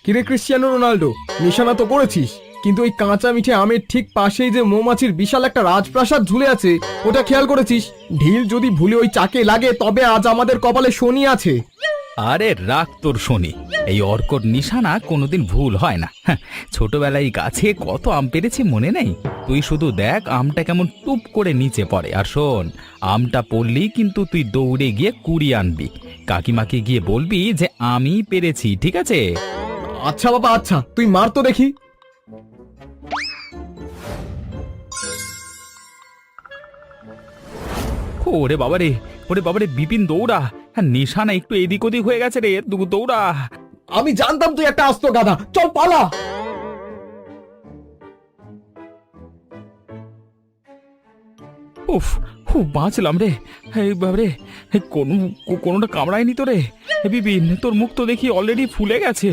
কিরে Cristiano Ronaldo, নিশানা তো করেছিস, কিন্তু ওই কাঁচা মিঠে আমের ঠিক পাশেই যে মৌমাছির বিশাল একটা রাজপ্রাসাদ ঝুলে আছে, ওটা খেয়াল করেছিস? ঢিল যদি ভুলে ওই চাকে লাগে তবে আজ আমাদের কপালে শনি আছে। আরে রাখ তোর শনি, এই অর্কর নিশানা কোনোদিন ভুল হয় না। হ্যাঁ, ছোটবেলায় এই গাছে কত আম পেরেছি মনে নেই? তুই শুধু দেখ আমটা কেমন টুপ করে নিচে পড়ে। আর শোন, আমটা পড়লেই কিন্তু তুই দৌড়ে গিয়ে কুড়িয়ে আনবি, কাকিমাকে গিয়ে বলবি যে আমি পেরেছি, ঠিক আছে? আচ্ছা বাবা আচ্ছা, তুই মার তো দেখি। ওরে বাবারে, ওরে বাবারে বিপিন দৌড়া। হ্যাঁ, নিশানা একটু এদিক ওদিক হয়ে গেছে রে, দৌড়া। আমি জানতাম তুই একটা আস্ত গাধা, চল পালা। উফ, খুব বাঁচলাম রে। এই বাবারে, কোনোটা কামড়ায়নি তো রে? বিপিন, তোর মুখ তো দেখি অলরেডি ফুলে গেছে।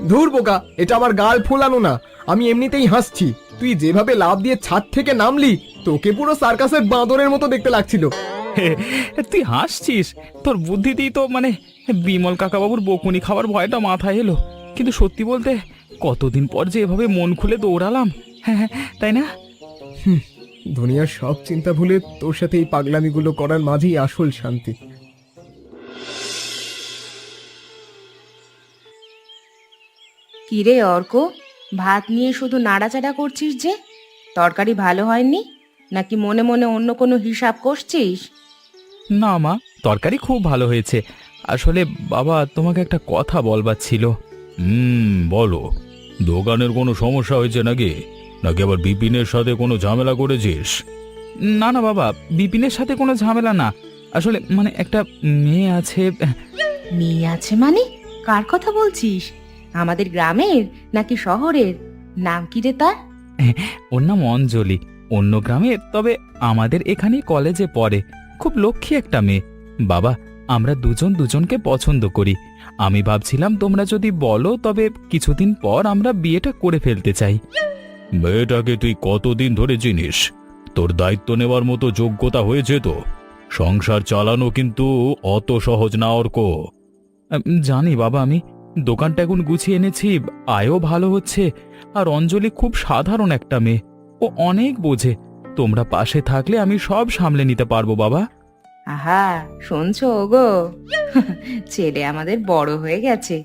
ধুর বোকা, এটা আমার গাল ফোলানো না, আমি এমনিতেই হাসছি। তুই যেভাবে লাফ দিয়ে ছাদ থেকে নামলি, তোকে পুরো সার্কাসের বাঁদরের মতো দেখতে লাগছিল। তুই হাসছিস? তোর বুদ্ধিতেই তো বিমল কাকাবাবুর বকুনি খাবার ভয়টা মাথায় এলো। কিন্তু সত্যি বলতে, কতদিন পর যে এভাবে মন খুলে দৌড়ালাম। হ্যাঁ হ্যাঁ, তাই না? দুনিয়ার সব চিন্তা ভুলে তোর সাথে এই পাগলামিগুলো করার মাঝেই আসল শান্তি। কিরে অর্ক, ভাত নিয়ে শুধু নাড়াচাড়া করছিস যে? তরকারি ভালো হয়নি নাকি মনে মনে অন্য কোনো হিসাব করছিস? না মা, তরকারি খুব ভালো হয়েছে। আসলে বাবা, তোমাকে একটা কথা বলবার ছিল। বলো। দোকানের কোনো সমস্যা হয়েছে নাকি? নাকি আবার বিপিনের সাথে কোনো ঝামেলা করেছিস? না না বাবা, বিপিনের সাথে কোনো ঝামেলা না। আসলে একটা মেয়ে আছে। মেয়ে আছে মানে? কার কথা বলছিস? আমাদের গ্রামের নাকি শহরের? নাম কি রে তার? ওর নাম অঞ্জলি, অন্য গ্রামের, তবে আমাদের এখানেই কলেজে পড়ে। খুব লক্ষ্মী একটা মেয়ে। বাবা, আমরা দুজন দুজনকে পছন্দ করি। আমি ভাবছিলাম তোমরা যদি বলো তবে কিছুদিন পর আমরা বিয়েটা করে ফেলতে চাই। মেয়েটাকে তুই কতদিন ধরে চিনিস? তোর দায়িত্ব নেওয়ার মতো যোগ্যতা হয়েছে তো? সংসার চালানো কিন্তু অত সহজ না অর্ক। জানি বাবা, আমি দোকানটা এখন গুছিয়ে এনেছি, আয়ও ভালো হচ্ছে। আর অঞ্জলি খুব সাধারণ একটা মেয়ে, ও অনেক বোঝে। তোমরা পাশে থাকলে আমি সব সামলে নিতে পারবো বাবা। আহা, শুনছো গো? ছেলে আমাদের বড় হয়ে গেছে,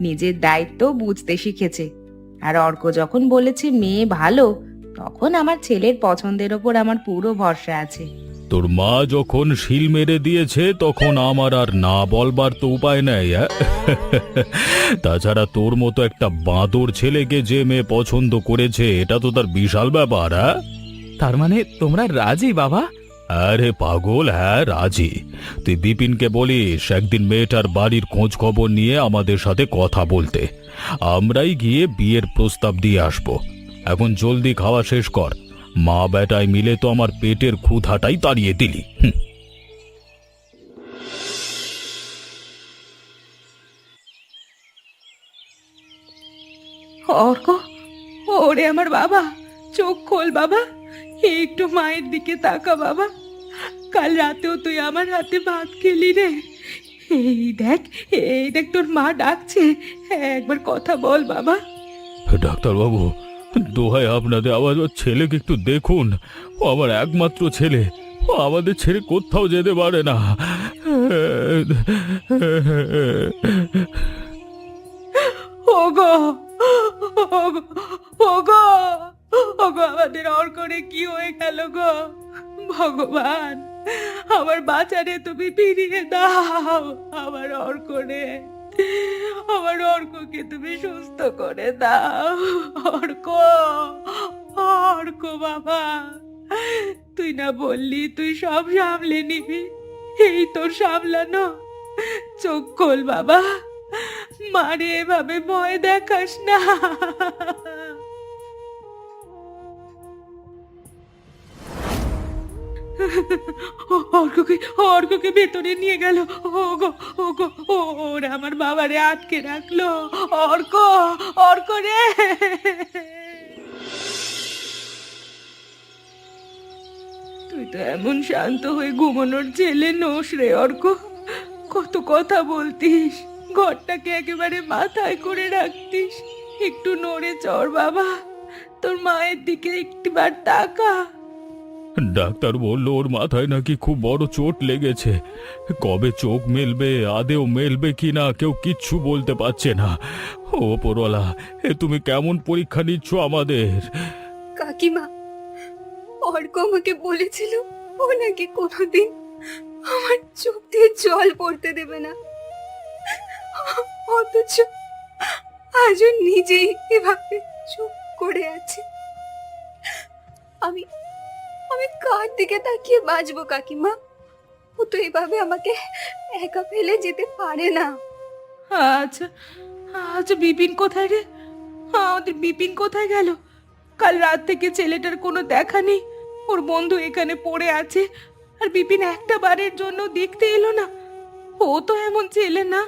নিজের দায়িত্ব বুঝতে শিখেছে। আর অর্ক যখন বলেছে মেয়ে ভালো, তখন আমার ছেলের পছন্দের ওপর আমার পুরো ভরসা আছে। তোর মা যখন শিল মেরে দিয়েছে তখন আমার আর না বলবার তো উপায় নেই। তাছাড়া তোর মতো একটা বাঁদর ছেলেকে যে মেয়ে পছন্দ করেছে, এটা তো তার বিশাল ব্যাপার। তার মানে তোমরা রাজি বাবা? আরে পাগল, হ্যাঁ রাজি। তুই বিপিনকে বলিস একদিন মেয়েটার বাড়ির খোঁজ খবর নিয়ে আমাদের সাথে কথা বলতে। আমরাই গিয়ে বিয়ের প্রস্তাব দিয়ে আসবো। এখন জলদি খাওয়া শেষ কর। মা বেটায় মিলে তো আমার পেটের ক্ষুধাটাই তাড়িয়ে দিলি। অর্ক, ওরে আমার বাবা, চোখ খোল বাবা, একটু মায়ের দিকে তাকা বাবা। কাল রাতেও তুই আমার হাতে ভাত খেলি রে। এই দেখ, এই দেখ তোর মা ডাকছে, একবার কথা বল বাবা। ডাক্তারবাবু, দোহাই আপনাদের, আমার ছেলেকে একটু দেখুন। ও আমার একমাত্র ছেলে, ও আমাদের ছেড়ে কোথাও যেতে পারে না। ওগো, ওগো, ওগো, ওগো, আমাদের অর্করে কি হয়ে গেল গো? ভগবান, আমার বাচ্চারে তুমি ফিরিয়ে দাও। আমার অর্করে, আমার অর্ককে তুমি সুস্থ করে দাও। অর্ক, অর্ক বাবা, তুই না বললি তুই সব সামলে নিবি? এই তোর সামলানো। চোখ খোল বাবা, মারে এভাবে ভয় দেখাস না। অর্ককে, অর্ককে ভেতরে নিয়ে গেল। ওগো, ওগো, ওরা আমার বাবারে আটকে রাখলো। অর্ক, অর্ক রে। তুই তো এমন শান্ত হয়ে ঘুমানোর ছেলে নোস রে অর্ক। কত কথা বলতিস, ঘরটাকে একেবারে মাথায় করে রাখতিস। একটু নড়ে চড় বাবা, তোর মায়ের দিকে একটিবার তাকা। ডাক্তার বলল ওর মাথায় নাকি খুব বড় চোট লেগেছে। কবে চোখ মেলবে, আদেও মেলবে কিনা কেউ কিচ্ছু বলতে পারছে না। ও ওপরওয়ালা, তুমি কেমন পরীক্ষা নিচ্ছ আমাদের? কাকিমা, অর্ক আমাকে বলেছিল ও নাকি কোনোদিন আমার চোখ দিয়ে জল পড়তে দেবে না, অথচ আজও নিজেই এভাবে চুপ করে আছে। আমি আমি কার দিকে তাকিয়ে বাঁচবো কাকিমা? ও তো এভাবে আমাকে একা ফেলে যেতে পারে না। আচ্ছা আচ্ছা, বিপিন কোথায় রে? আমাদের বিপিন কোথায় গেল? কাল রাত থেকে ছেলেটার কোনো দেখা নেই। ওর বন্ধু এখানে পড়ে আছে, আর বিপিন একটা বারের জন্য দেখতে এলো না। ও তো এমন ছেলে না।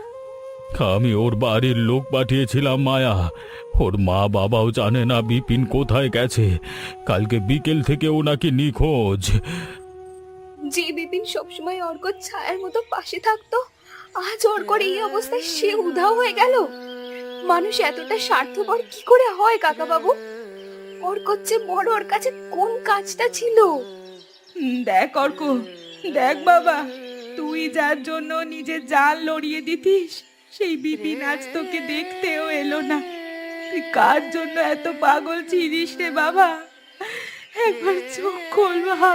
আমি ওর বাড়ির লোক পাঠিয়েছিলাম মায়া। ওর মা বাবাও জানে না বিপিন কোথায় গেছে। কালকে বিকেল থেকে ও নাকি নিখোঁজ। যে বিপিন সবসময় অর্কর ছায়ার মতো পাশে থাকতো, আজ অর্কর এই অবস্থায় সে উধাও হয়ে গেল। মানুষ এতটা স্বার্থপর কি করে হয় কাকা বাবু? অর্কর চেয়ে বড় ওর কাছে কোন কাজটা ছিল? দেখ অর্ক, দেখ বাবা, তুই যার জন্য নিজের জান লড়িয়ে দিতিস, সেই বিপিন আজ তোকে দেখতেও এলো না। তুই কার জন্য এত পাগল ছিলিস রে বাবা? একবার চোখ খোল বাবা,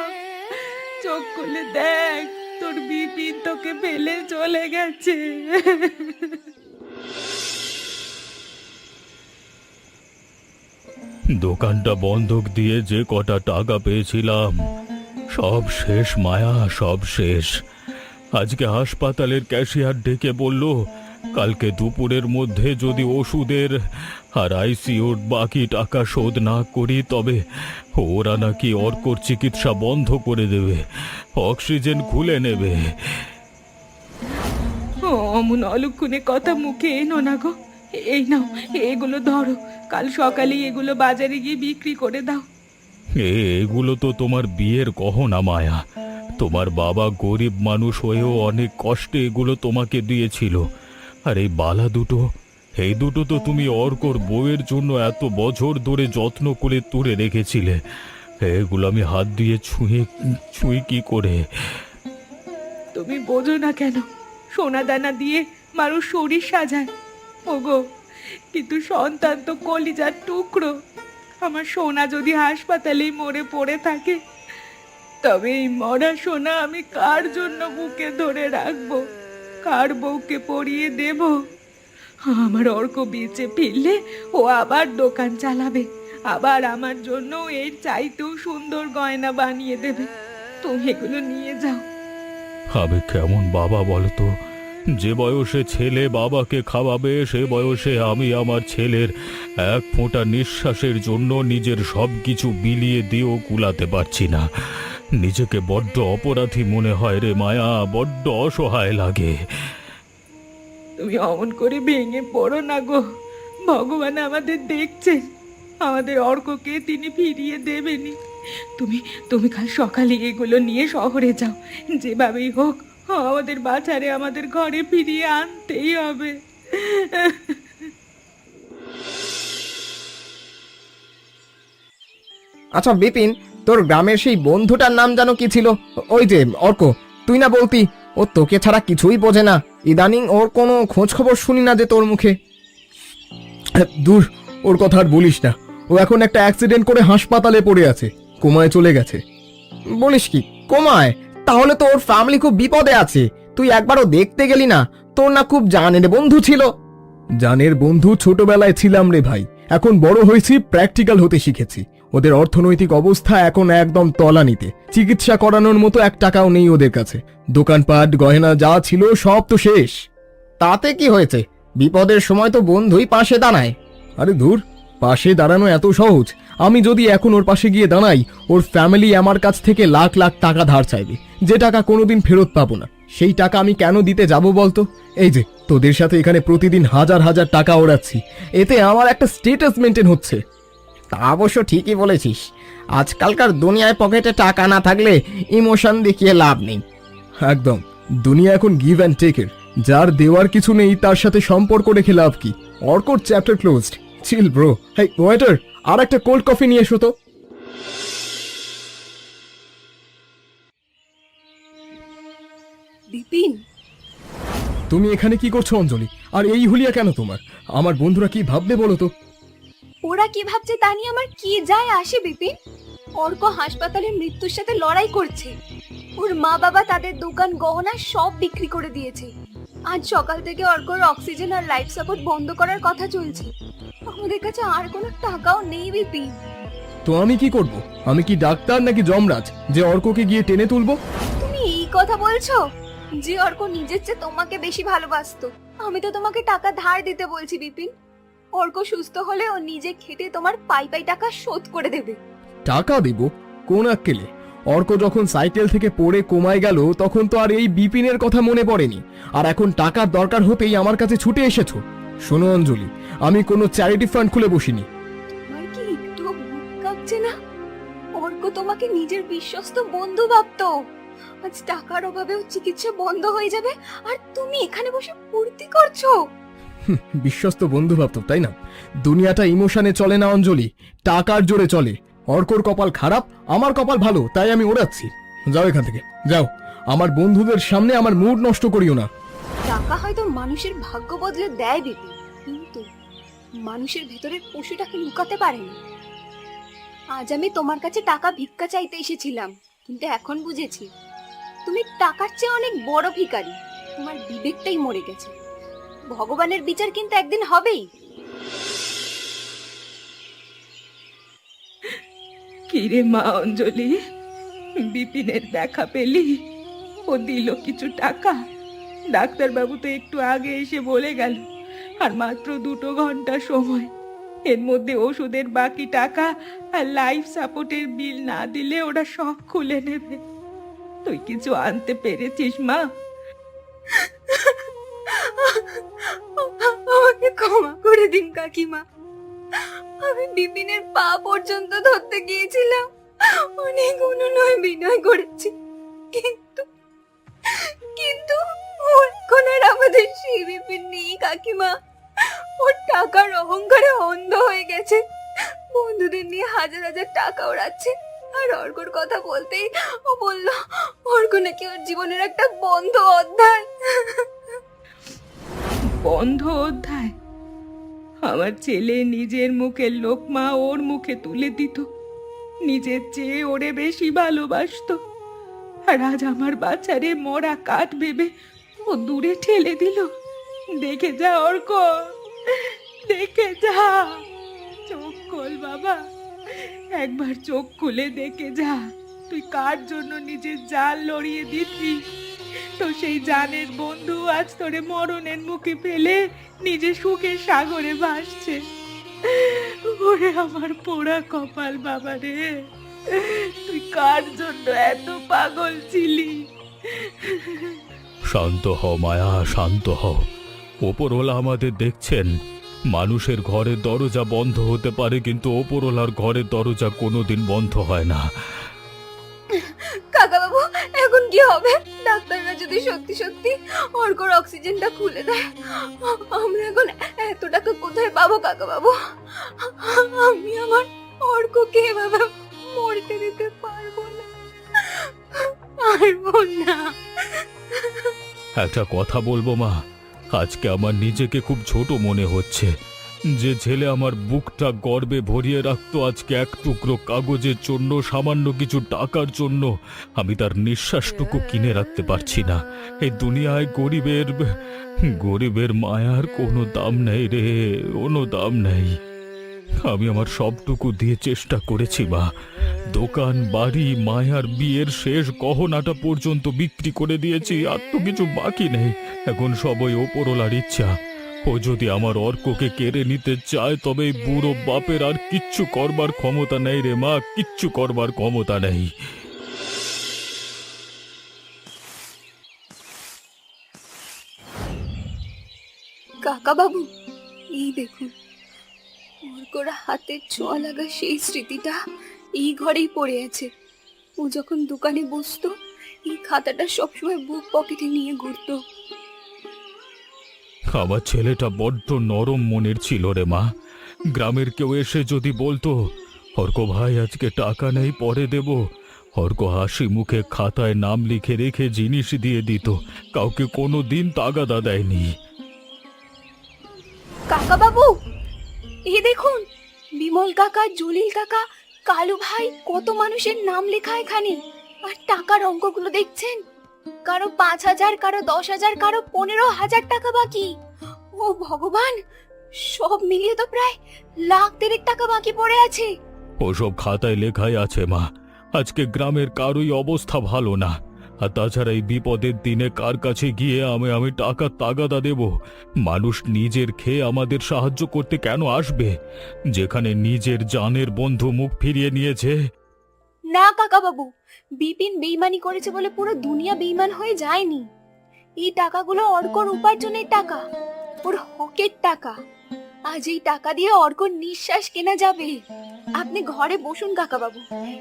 চোখ খুলে দেখ, তোর বিপিন তোকে ফেলে চলে গেছে। দোকানটা বন্ধক দিয়ে যে কটা টাকা পেয়েছিলাম সব শেষ মায়া, সব শেষ। আজকে হাসপাতালের ক্যাশিয়ার ডেকে বলল কালকে দুপুরের মধ্যে যদি ওষুধের আর আইসিইউর বাকি টাকা শোধ না করি তবে ওরা নাকি অর্কর চিকিৎসা বন্ধ করে দেবে, অক্সিজেন খুলে নেবে। অমন অলক্ষণে কথা মুখে এনো না গো। এই নাও, এগুলো ধরো, কাল সকালে এগুলো বাজারে গিয়ে বিক্রি করে দাও। এগুলো তো তোমার বিয়ের গহনা মায়া। তোমার বাবা গরিব মানুষ হয়েও অনেক কষ্টে এগুলো তোমাকে দিয়েছিল। আর এই বালা দুটো, এই দুটো তো তুমি অর্কর বউয়ের জন্য এত বছর ধরে যত্ন করে তুলে রেখেছিলে। এগুলো আমি হাত দিয়ে ছুঁই কি করে? তুমি বোঝো না কেন? সোনা দানা দিয়ে মানুষ শরীর সাজায় ওগো, কিন্তু সন্তান তো কলিজার টুকরো। আমার সোনা যদি হাসপাতালেই মরে পড়ে থাকে, তবে এই মরা সোনা আমি কার জন্য বুকে ধরে রাখবো? কার বউকে পরিয়ে দেব? আমার অর্ক বেঁচে ফিরলে ও আবার দোকান চালাবে, আবার আমার জন্য এর চাইতেও সুন্দর গয়না বানিয়ে দেবে। তুমি এগুলো নিয়ে যাও। আমি কেমন বাবা বলতো? যে বয়সে ছেলে বাবাকে খাওয়াবে সে বয়সে আমি আমার ছেলের এক ফোঁটা নিঃশ্বাসের জন্য নিজের সব কিছু বিলিয়ে দিয়েও কুলাতে পারছি না। নিজেকে বড্ড অপরাধী মনে হয় রে মায়া, বড্ড অসহায় লাগে। তুমি অমন করে ভেঙে পড়ো না গো। ভগবান আমাদের দেখছেন, আমাদের অর্ককে তিনি ফিরিয়ে দেবেনি। তুমি তুমি কাল সকালে এগুলো নিয়ে শহরে যাও। যেভাবেই হোক আমাদের বাছারে আমাদের ঘরে ফিরিয়ে আনতেই হবে। আচ্ছা বিপিন, তোর গ্রামের সেই বন্ধুটার নাম জানো কি ছিল? ওই যে অর্ক, তুই না বলতি ও তোকে ছাড়া কিছুই বোঝে না। ইদানিং ওর কোনো খোঁজ খবর শুনি না যে তোর মুখে। দূর, ওর কথা আর বলিস না। ও এখন একটা অ্যাক্সিডেন্ট করে হাসপাতালে পড়ে আছে, কোমায় চলে গেছে। বলিস কি, কোমায়? তাহলে তো ওর ফ্যামিলি খুব বিপদে আছে। তুই একবারও দেখতে গেলি না? তোর না খুব জানের বন্ধু ছিল। জানের বন্ধু ছোটবেলায় ছিলাম রে ভাই, এখন বড় হয়েছি, প্র্যাকটিক্যাল হতে শিখেছি। ওদের অর্থনৈতিক অবস্থা এখন একদম তলানিতে। চিকিৎসা করানোর মতো 1 টাকাও নেই ওদের কাছে। দোকানপাট গয়না যা ছিল সব তো শেষ। তাতে কি হয়েছে? বিপদের সময় তো বন্ধুই পাশে দাঁড়ায়। আরে ধুর, পাশে দাঁড়ানো এত সহজ? আমি যদি এখন ওর পাশে গিয়ে দাঁড়াই, ওর ফ্যামিলি আমার কাছ থেকে লাখ লাখ টাকা ধার চাইবে, যে টাকা কোনোদিন ফেরত পাবো না। সেই টাকা আমি কেন দিতে যাব বলতো? এই যে তোদের সাথে এখানে প্রতিদিন হাজার হাজার টাকা ওড়াচ্ছি, এতে আমার একটা স্ট্যাটাস মেনটেন হচ্ছে। তা অবশ্য ঠিকই বলেছিস। আজকালকার দুনিয়ায় পকেটে টাকা না থাকলে ইমোশন দেখিয়ে লাভ নেই। একদম, দুনিয়া এখন গিভ অ্যান্ড টেকের। যার দেওয়ার কিছু নেই তার সাথে সম্পর্ক রেখে লাভ কি? অর্কর chapter closed. Chill bro. Hey waiter, আর একটা কোল্ড কফি নিয়ে এসো তো। বিপিন, তুমি এখানে কি করছো অঞ্জলি? আর এই হুলিয়া কেন তোমার? আমার বন্ধুরা কি ভাববে বলো তো? ওরা কি ভাবছে তা নিয়ে আমার কি যায় আসে বিপিন? অর্ক হাসপাতালে মৃত্যুর সাথে লড়াই করছে। ওর মা বাবা তাদের দোকান গহনা সব বিক্রি করে দিয়েছে। আজ সকাল থেকে অর্কর অক্সিজেন আর লাইফ সাপোর্ট বন্ধ করার কথা চলছে। আমাদের কাছে আর কোনো টাকাও নেই বিপিন। তো আমি কি করব? আমি কি ডাক্তার নাকি যমরাজ যে অর্ককে গিয়ে টেনে তুলবো? তুমি এই কথা বলছো? যে অর্ক নিজের চেয়ে তোমাকে বেশি ভালোবাসতো। আমি তো তোমাকে টাকা ধার দিতে বলছি বিপিন। অর্ক সুস্থ হলে ও নিজে খেটে তোমার পাই পাই টাকা শোধ করে দেবে। টাকা দিব? কোন আক্কেলে? অর্ক যখন সাইকেল থেকে পড়ে কোমায় গেল তখন তো আর এই বিপিনের কথা মনে পড়েনি, আর এখন টাকার দরকার হতেই আমার কাছে ছুটে এসেছো। শোনো অঞ্জলি, আমি কোনো চ্যারিটি ফান্ড খুলে বসিনি। তোমার কি একটু বুক কাঁপছে না? অর্ক তোমাকে নিজের বিশ্বস্ত বন্ধু ভাবতো। আজ টাকার অভাবেও চিকিৎসা বন্ধ হয়ে যাবে আর তুমি এখানে বসে ফুর্তি করছো। বিশ্বস্ত বন্ধু ভাবতো, তাই না? দুনিয়াটা ইমোশনে চলে না অঞ্জলি, টাকার জোরে চলে। অর্কর কপাল খারাপ, আমার কপাল ভালো, তাই আমি ওড়াচ্ছি। যাও এখান থেকে, যাও। আমার বন্ধুদের সামনে আমার মুড নষ্ট করিও না। টাকা হয়তো মানুষের ভাগ্য বদলে দেয় বিপি, কিন্তু মানুষের ভেতরের পশুটাকে লুকাতে পারে না। আজ আমি তোমার কাছে টাকা ভিক্ষা চাইতে এসেছিলাম, কিন্তু এখন বুঝেছি তুমি টাকার চেয়ে অনেক বড় ভিখারি। তোমার বিবেকটাই মরে গেছে। ভগবানের বিচার কিন্তু একদিন হবেই। কিরে মা অঞ্জলি, বিপিনের দেখা পেলি? ও দিল কিছু টাকা। ডাক্তারবাবু তো একটু আগে এসে বলে গেল আর মাত্র 2 ঘন্টা সময়। এর মধ্যে ওষুধের বাকি টাকা আর লাইফ সাপোর্টের বিল না দিলে ওরা সব খুলে নেবে। তুই কিছু আনতে পেরেছিস মা? আমাকে ক্ষমা করে দিন কাকিমা। আমি বিপিনের পা পর্যন্ত ধরতে গিয়েছিলাম, অনেক অনুনয় বিনয় করেছি, কিন্তু কিন্তু এখন আর আমাদের সেই বিপিন নেই কাকিমা। ওর টাকার অহংকারে অন্ধ হয়ে গেছে। বন্ধুদের নিয়ে হাজার হাজার টাকা ওড়াচ্ছে। আর অর্কর কথা বলতেই ও বলল অর্ক নাকি ওর জীবনের একটা বন্ধ অধ্যায়। বন্ধ অধ্যায়? আমার ছেলে নিজের মুখের লোকমা ওর মুখে তুলে দিত, নিজের চেয়ে ওরে বেশি ভালোবাসতো। আর আজ আমার বাচ্চারে মরা কাঠ ভেবে ও দূরে ঠেলে দিল। দেখে যা অর্ক, দেখে যা। চোখ খোল বাবা, একবার চোখ খুলে দেখে যা। তুই কার জন্য নিজের জান লড়িয়ে দিতিস? তো সেই জানের বন্ধু আজ তোরে মরণের মুখে ফেলে নিজে সুখের সাগরে ভাসছে। ওরে আমার পোড়া কপাল বাবা রে, তুই কার জন্য এত পাগল ছিলি? শান্ত হও মায়া, শান্ত হও। ওপরওয়ালা আমাদের দেখছেন। মানুষের ঘরের দরজা বন্ধ হতে পারে, কিন্তু ওপরওয়ালার ঘরের দরজা কোনোদিন বন্ধ হয় না। কাকা বাবু, এখন কি হবে? ডাক্তাররা যদি সত্যি সত্যি অর্কর অক্সিজেনটা খুলে দেয়, আমরা এখন এত টাকা কোথায় পাবো কাকা বাবু? আমি আমার অর্ককে এভাবে মরতে দিতে পারবো না, পারবো না। একটা কথা বলবো মা, আজকে আমার নিজেকে খুব ছোট মনে হচ্ছে। যে ছেলে আমার বুকটা গর্বে ভরিয়ে রাখতো, আজকে এক টুকরো কাগজের জন্য, সামান্য কিছু টাকার জন্য আমি তার নিঃশ্বাসটুকু কিনে রাখতে পারছি না। এই দুনিয়ায় গরিবের মায়ার কোনো দাম নেই রে, কোনো দাম নেই। আমি আমার সবটুকু দিয়ে চেষ্টা করেছি মা। দোকান, বাড়ি, মায়ার বিয়ের শেষ গহনাটা পর্যন্ত বিক্রি করে দিয়েছি, আর তো কিছু বাকি নেই। এখন সবই ওপরওয়ালার ইচ্ছা। ও যদি আমার অর্ককে কেড়ে নিতে চায়, তবে এই বুড়ো বাপের আর কিচ্ছু করবার ক্ষমতা নেই রে মা, কিচ্ছু করবার ক্ষমতা নেই। কাকা বাবু, এই দেখুন, অর্কর হাতের ছোঁয়া লাগা সেই স্মৃতিটা এই ঘরেই পড়ে আছে। ও যখন দোকানে বসতো, এই খাতাটা সবসময় বুক পকেটে নিয়ে ঘুরতো। আমার ছেলেটা বড্ড নরম মনের ছিল রে মা। গ্রামের কেউ এসে যদি বলতো অর্ক ভাই আজকে টাকা নেই পরে দেব, অর্ক হাসি মুখে খাতায় নাম লিখে রেখে জিনিস দিয়ে দিত, কাউকে কোনো দিন তাগাদা দেয়নি। কাকা বাবু, এই দেখুন, বিমল কাকা, জলিল কাকা, কালু ভাই, কত মানুষের নাম লেখা এখানে। আর টাকার অঙ্কগুলো দেখছেন, কারো 5,000, কারো 10,000, কারো 15,000 টাকা বাকি। ও ভগবান, সব মিলিয়ে তো প্রায় 1,00,000 টাকা বাকি পড়ে আছে। ওসব খাতায় লেখাই আছে মা। আজকে গ্রামের কারোই অবস্থা ভালো না, আর তাছাড়া এই বিপদের দিনে কার কাছে গিয়ে আমি টাকা তাগাদা দেব? মানুষ নিজের খেয়ে আমাদের সাহায্য করতে কেন আসবে, যেখানে নিজের জানের বন্ধু মুখ ফিরিয়ে নিয়েছে? না কাকা বাবু, বিপিন বেইমানি করেছে বলে পুরো দুনিয়া বেইমান হয়ে যায়নি। এই টাকাগুলো অর্কর উপার্জনের টাকা, ওর হকের টাকা। আজ এই টাকা দিয়ে অর্কর নিঃশ্বাস কেনা যাবে। আপনি ঘরে বসুন কাকা বাবু,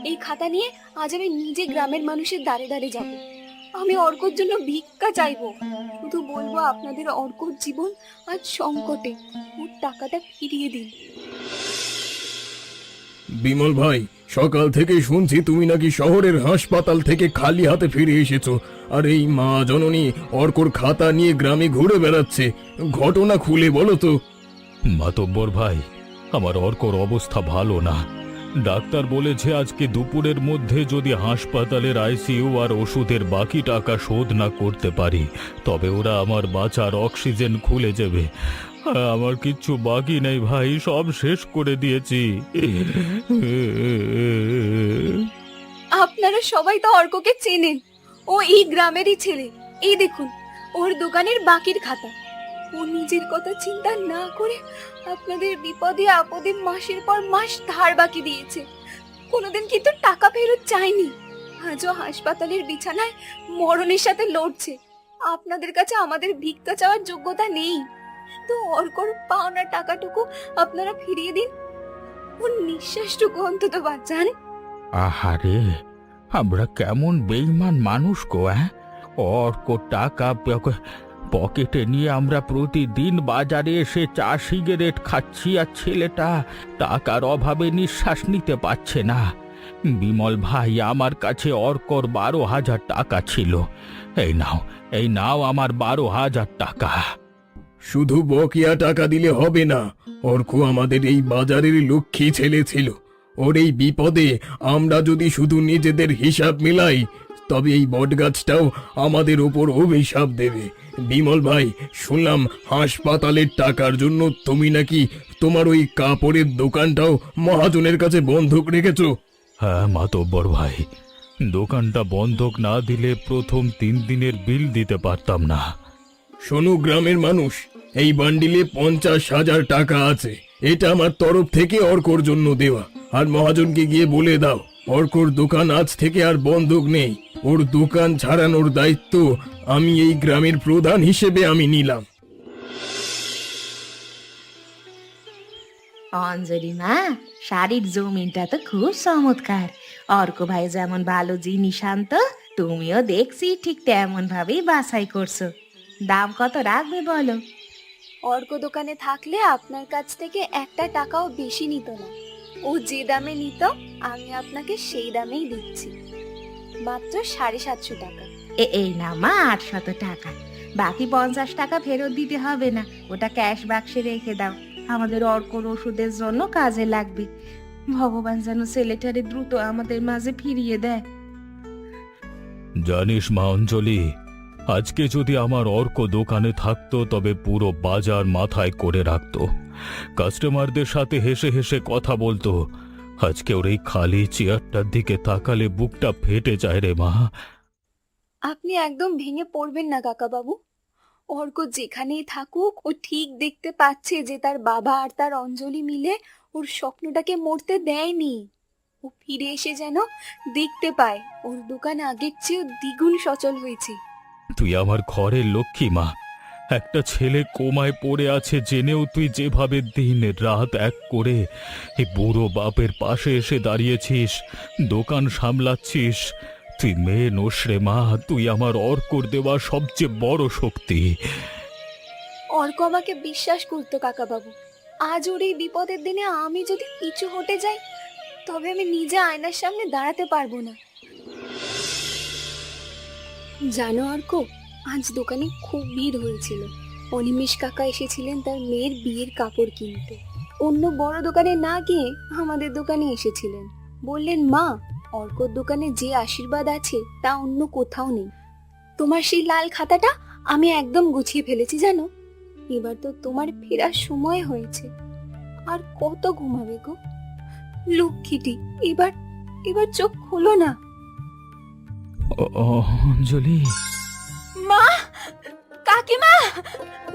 এই খাতা নিয়ে আজ আমি নিজে গ্রামের মানুষের দ্বারে দ্বারে যাব। আমি অর্কর জন্য ভিক্ষা চাইবো, শুধু বলবো আপনাদের অর্কর জীবন আজ সংকটে, ওর টাকাটা ফিরিয়ে দিন। বিমল ভাই, সকাল থেকে শুনছি তুমি নাকি শহরের হাসপাতাল থেকে খালি হাতে ফিরে এসেছো, আর এই মা জননী অর্কর খাতা নিয়ে গ্রামে ঘুরে বেড়াচ্ছে। ঘটনা খুলে বলো তো। মাতব্বর ভাই, আমার অর্কর অবস্থা ভালো না। ডাক্তার বলেছে আজকে দুপুরের মধ্যে যদি হাসপাতালের আইসিইউ আর ওষুধের বাকি টাকা শোধ না করতে পারি, তবে ওরা আমার বাঁচার অক্সিজেন খুলে যাবে। আমার কিচ্ছু বাকি নেই ভাই, সব শেষ করে দিয়েছি। আপনারা সবাই তো অর্ককে চেনেন, ও এই গ্রামেরই ছেলে। এই দেখুন, ওর দোকানের বাকির খাতা। ও নিজের কথা চিন্তা না করে আপনাদের বিপদে আপদে মাসের পর মাস ধার বাকি দিয়েছে, কোনোদিন কিন্তু টাকা ফেরত চায়নি। আজও হাসপাতালের বিছানায় মরণের সাথে লড়ছে। আপনাদের কাছে আমাদের ভিক্ষা চাওয়ার যোগ্যতা নেই, তো অর্কর পাওনা টাকাটুকু আপনারা ফিরিয়ে দিন, ওর নিঃশ্বাসটুকু অন্তত বাঁচান। আহারে, আমরা কেমন বেইমান মানুষ গো! অর্ক টাকা পকেটে নিয়ে আমরা প্রতিদিন বাজারে এসে চা সিগারেট খাচ্ছি, আর ছেলেটা টাকার অভাবে নিঃশ্বাস নিতে পারছে না। বিমল ভাই, আমার কাছে অর্কর 12,000 টাকা ছিল। এই নাও আমার 12,000 টাকা। শুধু বকেয়া টাকা দিলে হবে না, অর্ক আমাদের এই বাজারের লক্ষ্মী ছেলে ছিল। ওর এই বিপদে আমরা যদি শুধু নিজেদের হিসাব মিলাই, তবে এই বটগাছটাও আমাদের উপর অভিশাপ দেবে। বিমল ভাই, শুনলাম হাসপাতালের টাকার জন্য তুমি নাকি তোমার ওই কাপড়ের দোকানটাও মহাজনের কাছে বন্ধক রেখেছো। হ্যাঁ মাতব্বর ভাই, দোকানটা বন্ধক না দিলে প্রথম 3 দিনের বিল দিতে পারতাম না। শোনো গ্রামের মানুষ, এই বান্ডিলে 50,000 টাকা আছে। এটা আমার তরফ থেকে অর্কর জন্য দেওয়া। আর মহাজনকে গিয়ে বলে দাও, অর্কর দোকান আজ থেকে আর বন্ধক নেই। ওর দোকান ছাড়ানোর দায়িত্ব আমি এই গ্রামের প্রধান হিসেবে আমি নিলাম। অঞ্জলি মা, শাড়ির জমিনটা তো খুব চমৎকার। অর্ক ভাই যেমন ভালো জিনিস আনতো, তুমিও দেখছি ঠিক তেমন ভাবেই বাছাই করছো। দাম কত রাখবে বলো? অর্ক দোকানে থাকলে আপনার কাছ থেকে একটা টাকাও বেশি নিত না। ও যে দামে নিত আমি আপনাকে সেই দামেই দিচ্ছি, মাত্র 750 টাকা। এই না মা, 800 টাকা। বাকি 50 টাকা ফেরত দিতে হবে না, ওটা ক্যাশ বাক্সে রেখে দাও। আমাদের অর্কর ওষুধের জন্য কাজে লাগবে। ভগবান যেন ছেলেটারে দ্রুত আমাদের মাঝে ফিরিয়ে দেয়। জানিস মা অঞ্জলি, আজকে যদি আমার অর্ক দোকানে থাকতো তবে পুরো বাজার মাথায় করে রাখতো, কাস্টমারদের সাথে হেসে হেসে কথা বলতো। আজকে ওর এই খালি চেয়ারটার দিকে তাকালে বুকটা ফেটে যায় রে মা। আপনি একদম ভেঙে পড়বেন না কাকা বাবু। অর্ক যেখানেই থাকুক, ও ঠিক দেখতে পাচ্ছে যে তার বাবা আর তার অঞ্জলি মিলে ওর স্বপ্নটাকে মরতে দেয়নি। ও ফিরে এসে যেন দেখতে পায় ওর দোকান আগের চেয়েও দ্বিগুণ সচল হয়েছে। তুই আমার ঘরের লক্ষ্মী মা। একটা ছেলে কোমায় পড়ে আছে জেনেও তুই যেভাবে দিন রাত এক করে এই বুড়ো বাপের পাশে এসে দাঁড়িয়েছিস, দোকান সামলাচ্ছিস। তুই মেয়ে নোস রে মা, তুই আমার অর্কর দেওয়া সবচেয়ে বড় শক্তি। অর্ক আমাকে বিশ্বাস করতো কাকা বাবু। আজ ওর এই বিপদের দিনে আমি যদি পিছু হটে যাই, তবে আমি নিজে আয়নার সামনে দাঁড়াতে পারবো না। জানো অর্ক, আজ দোকানে খুব ভিড় হয়েছিল। অনিমেষ কাকা এসেছিলেন তার মেয়ের বিয়ের কাপড় কিনতে। অন্য বড় দোকানে না গিয়ে আমাদের দোকানে এসেছিলেন। বললেন, মা, অর্কর দোকানে যে আশীর্বাদ আছে তা অন্য কোথাও নেই। তোমার সেই লাল খাতাটা আমি একদম গুছিয়ে ফেলেছি জানো। এবার তো তোমার ফেরার সময় হয়েছে। আর কত ঘুমাবে গো লক্ষ্মীটি, এবার এবার চোখ খোলো না। অঞ্জলি, মা, কাকিমা,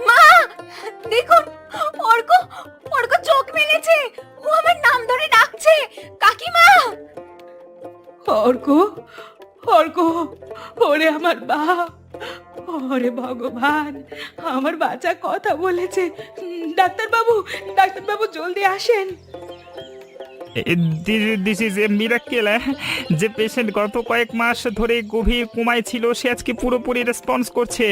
মা, দেখুন অর্ক অর্ক চোখ মেলেছে। ও আমার নাম ধরে ডাকছে, কাকিমা। অর্ক, অর্ক, ওরে আমার বাপ, ওরে ভগবান, আমার বাচ্চা কথা বলেছে। ডাক্তারবাবু, ডাক্তারবাবু জলদি আসেন। This is a miracle. যে পেশেন্ট গত কয়েক মাস ধরে গভীর কোমায় ছিল, সে আজকে পুরোপুরি রেসপন্স করছে।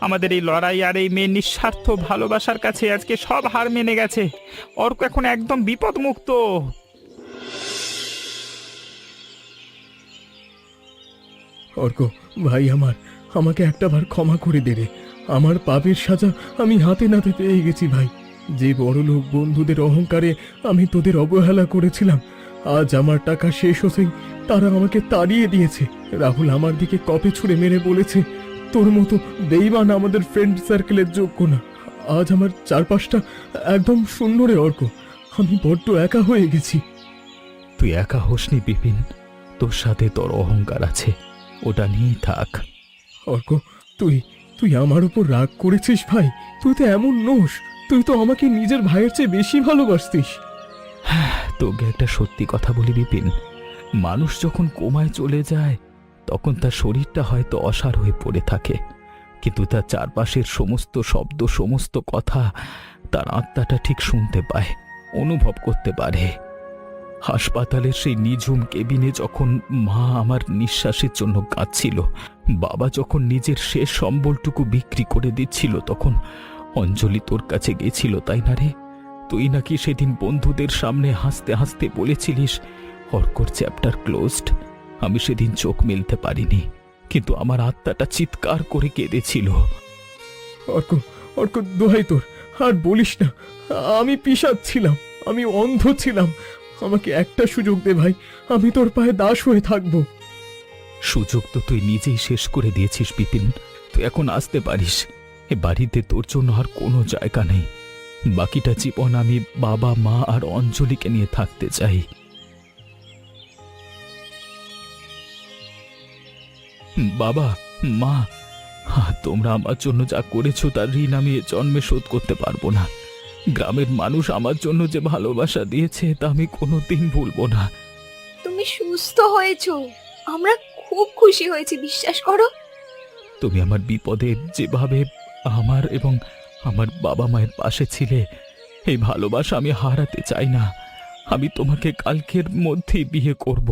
আমাদের এই লড়াই আর এই মেয়ের নিঃস্বার্থ ভালোবাসার কাছে আজকে সব হার মেনে গেছে। অর্ক এখন একদম বিপদমুক্ত। অর্ক ভাই আমার, আমাকে একটা বার ক্ষমা করে দে রে। আমার পাপের সাজা আমি হাতে নাতে পেয়ে গেছি ভাই। যে বড়লোক বন্ধুদের অহংকারে আমি তোদের অবহেলা করেছিলাম, আজ আমার টাকা শেষ হতেই তারা আমাকে তাড়িয়ে দিয়েছে। রাহুল আমার দিকে কপে ছুঁড়ে মেরে বলেছে, তোর মতো বেঈমান আমাদের ফ্রেন্ড সার্কেলের যোগ্য না। আজ আমার চারপাশটা একদম শূন্য রে অর্ক, আমি বড্ড একা হয়ে গেছি। তুই একা হোসনি বিপিন, তোর সাথে তোর অহংকার আছে, ওটা নিয়েই থাক। অর্ক, তুই তুই আমার উপর রাগ করেছিস ভাই? তুই তো এমন নোস, তুই তো আমাকে নিজের ভাইয়ের চেয়ে বেশি ভালোবাসতিস। তোকে একটা সত্যি কথা বলি বিপিন, মানুষ যখন কোমায় চলে যায় তখন তার শরীরটা হয়তো অসাড় হয়ে পড়ে থাকে, কিন্তু তার চারপাশের সমস্ত শব্দ, সমস্ত কথা তার আত্মাটা ঠিক শুনতে পায়, অনুভব করতে পারে। হাসপাতালের সেই নিঝুম কেবিনে যখন মা আমার নিঃশ্বাসের জন্য কাঁদছিল, বাবা যখন নিজের শেষ সম্বলটুকু বিক্রি করে দিচ্ছিল, তখন অঞ্জলি তোর কাছে গেছিল, তাই না রে? তুই নাকি সেদিন বন্ধুদের সামনে হাসতে হাসতে বলেছিলিস অর্কর চ্যাপ্টার ক্লোজড। আমি সেদিন চোখ মেলতে পারিনি, কিন্তু আমার আত্মাটা চিৎকার করে কেঁদেছিল। অর্ক, অর্ক, দোহাই তোর, আর বলিস না। আমি পিশাচ ছিলাম, আমি অন্ধ ছিলাম। আমাকে একটা সুযোগ দে ভাই, আমি তোর পায়ে দাস হয়ে থাকবো। সুযোগ তো তুই নিজেই শেষ করে দিয়েছিস বিপিন, তুই এখন আসতে পারিস। এ বাড়িতে তোর জন্য আর কোনো জায়গা নেই। বাকিটা জীবন আমি বাবা, মা আর অঞ্জলিকে নিয়ে থাকতে চাই। বাবা, মা, তোমরা আমার জন্য যা করেছো তার ঋণ আমি এ জন্মে শোধ করতে পারবো না। গ্রামের মানুষ আমার জন্য যে ভালোবাসা দিয়েছে তা আমি কোনোদিন ভুলবো না। তুমি সুস্থ হয়েছো, আমরা খুব খুশি হয়েছি, বিশ্বাস করো। তুমি আমার বিপদে যেভাবে আমার এবং আমার বাবা মায়ের পাশে ছিলে, এই ভালোবাসা আমি হারাতে চাই না। আমি তোমাকে কালকের মধ্যেই বিয়ে করব।